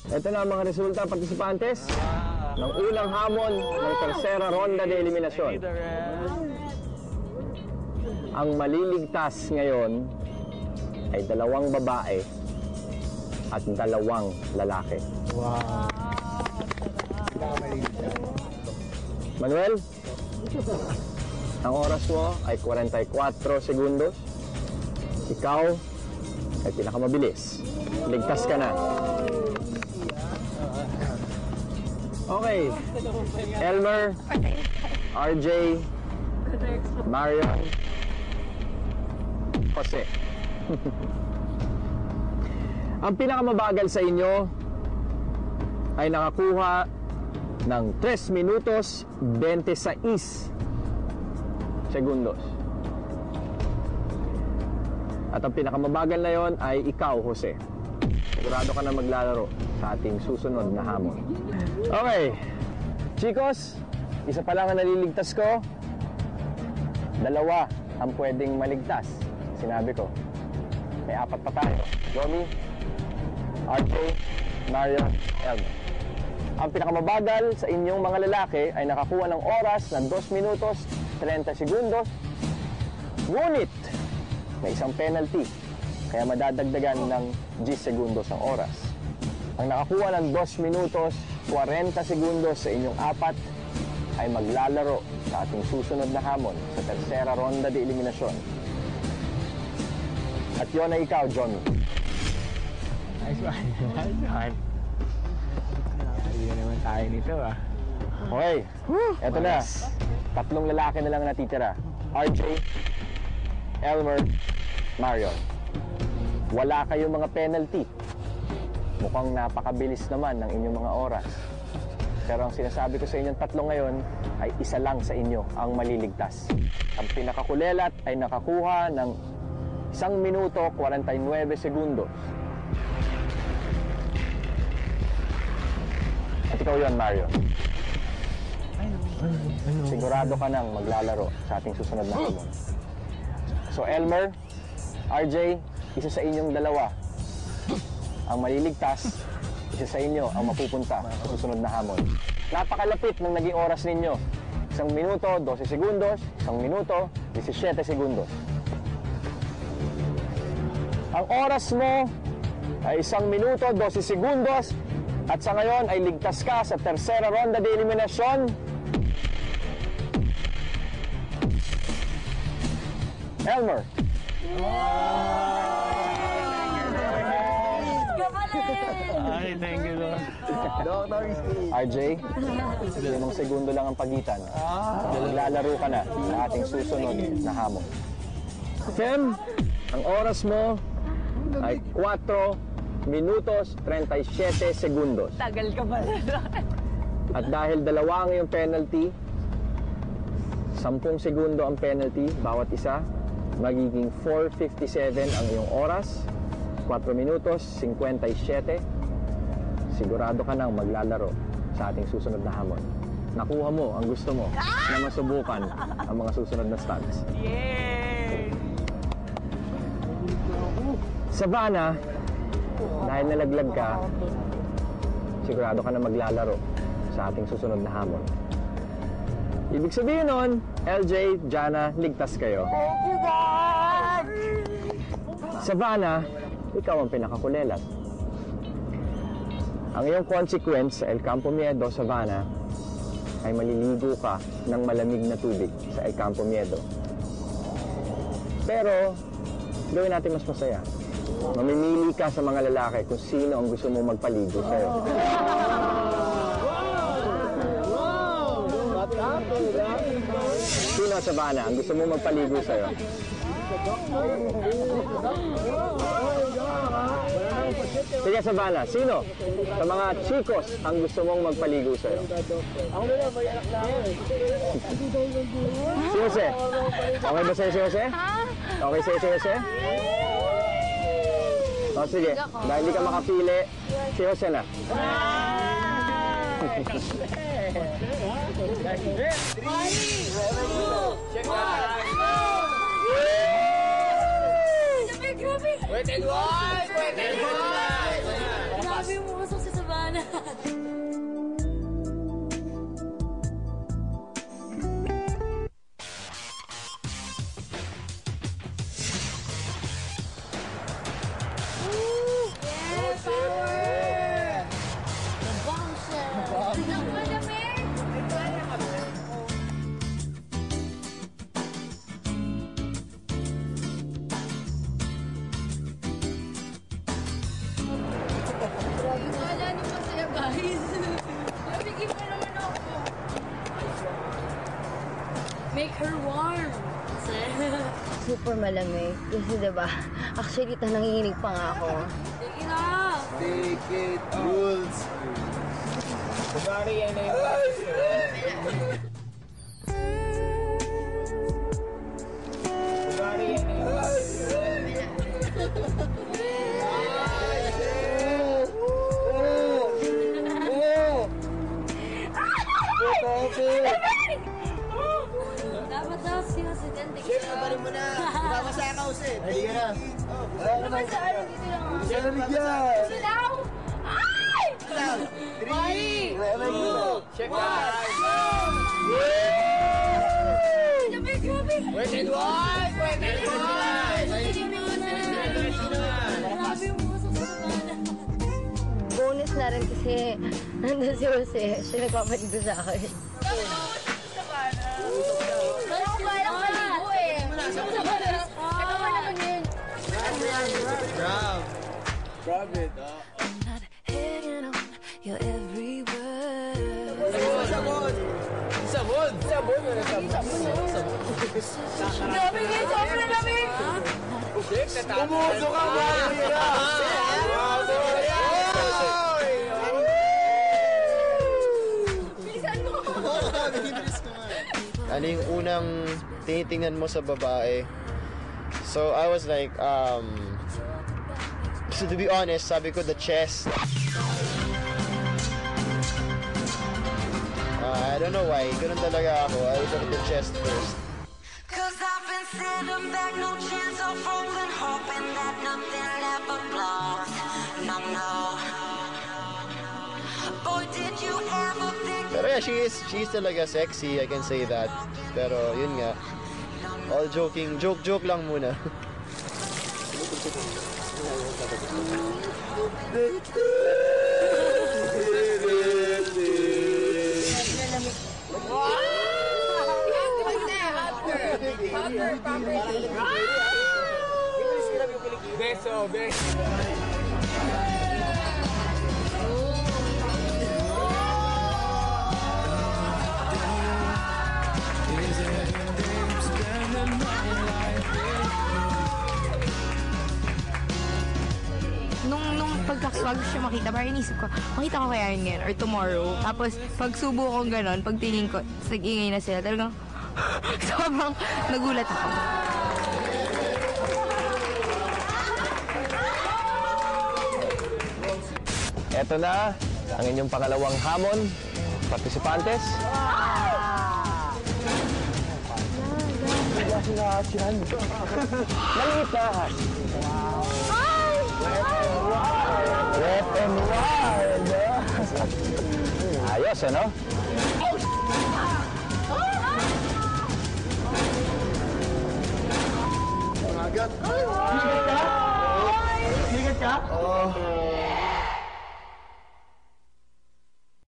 Ito na ang mga resulta, partisipantes, ng unang hamon ng tersera ronda de eliminasyon. Ang maliligtas ngayon ay 2 babae at 2 lalaki. Wow. Manuel, ang oras mo ay 44 segundos. Ikaw ay pinakamabilis. Ligtas ka na. Okay. Elmer, RJ, Marion, Jose. Ang pinakamabagal sa inyo ay nakakuha ng 3 minutos 26 segundos. At ang pinakamabagal na yon ay ikaw, Jose. Sigurado ka na maglalaro sa ating susunod na hamon. Okay. Chicos, isa pa lang ang naliligtas ko. 2 ang pwedeng maligtas. Sinabi ko. May 4 pa tayo. Jomi, RJ, Mario, Elmer. Ang pinakamabagal sa inyong mga lalaki ay nakakuha ng oras na 2 minutos 30 segundos. Ngunit, may isang penalty. Kaya madadagdagan ng 10 segundos ang oras. Ang nakakuha ng 2 minutos 40 segundos sa inyong 4 ay maglalaro sa ating susunod na hamon sa tersera ronda de eliminasyon. At yun ay ikaw, Johnny. Nice one. Nice one. Hindi naman tayo nito ah. Okay, eto na. 3 lalaki na lang natitira. RJ, Elmer, Marion. Wala kayong mga penalty. Mukhang napakabilis naman ng inyong mga oras. Pero ang sinasabi ko sa inyong 3 ngayon ay isa lang sa inyo ang maliligtas. Ang pinakakulelat ay nakakuha ng 1 minuto 49 segundos. At ikaw yun, Mario. Sigurado ka nang maglalaro sa ating susunod na hamon. So, Elmer, RJ, isa sa inyong 2 ang maliligtas, isa sa inyo ang mapupunta sa susunod na hamon. Napakalapit ng naging oras ninyo. 1 minuto, 12 segundos, 1 minuto, 17 segundos. Ang oras mo ay 1 minuto, 12 segundos, at sa ngayon ay ligtas ka sa tersera ronda de eliminasyon. Elmer. Ay, thank you, Lord. RJ, 5 segundo lang ang pagitan. Maglalaro ka na sa ating susunod na hamon. Fem, ang oras mo ay 4 minutos 37 segundos. Tagal ka ba? At dahil 2 ang iyong penalty, 10 segundo ang penalty bawat isa, magiging 4:57 ang iyong oras, 4 minutos 57. Sigurado ka nang maglalaro sa ating susunod na hamon. Nakuha mo ang gusto mo na masubukan ang mga susunod na stunts. Yay! Savannah, dahil nalaglag ka, sigurado ka na maglalaro sa ating susunod na hamon. Ibig sabihin nun, LJ, Jana, ligtas kayo. Thank you, God! Savannah, ikaw ang pinakakulelat. Ang iyong consequence sa El Campo Miedo, Savannah, ay maliligo ka ng malamig na tubig sa El Campo Miedo. Pero, gawin natin mas masaya. Mamimili ka sa mga lalaki kung sino ang gusto mo magpaligo sa'yo. Sino, Savannah, ang gusto mo magpaligo sa'yo? Sige, Savannah, sino sa mga chicos ang gusto mong magpaligo sa'yo? Si Jose. Okay ba sa'yo si Jose? Okay sa'yo si Jose? O sige, dahil hindi ka makapili, si Jose na. Grabe! Wait and watch! Wait and watch! Grabe, umusok si Savannah. her warm. Super malamig. Kasi diba, actually, nanginginig pa nga ako. Sige na. Take it rules. Kumari yan na yung Kumari yan na yung Dapat daw sinasadente ka. Kabarin mo na. Babasa ka kasi. Ready ka na. Naman sa ano, dito lang ako. Siya bigyan. Silaw! Ay! 3, 2, check out. Grabe, grabe! Wait and watch! Wait and watch! Grabe yung musok sa bana. Bonus na rin kasi nandun si Jose. Siya nagpapaligo sa akin. Parang ko kailang maligo eh. Ito ba naman yun? Grab it. Sabon! Sabon! Sabon! Grabe nga, sobrang lamig! Umuso ka ba? Bilisan mo! Ano yung unang tinitingnan mo sa babae? So, I was like, so to be honest, sabi ko the chest. I don't know why, ganun talaga ako. I look at the chest first. Cause I've been sitting back, no chance of falling, hoping that nothing ever blows. No, no. Boy, did you ever think Pero yeah, she's talaga sexy, I can say that. Pero yun nga, all joking, joke lang muna. Beso, beso. Nung pagkaswag siya makita, parang inisip ko, makita ko kaya yun ngayon or tomorrow. Tapos, pag subo kong gano'n, pag tingin ko, nag-ingay na sila, talagang sobrang nagulat ako. Eto na ang inyong pangalawang hamon. Partisipantes. Maliit na. Wet and wild. Ayos, ano? Agad. Higat ka? Oo.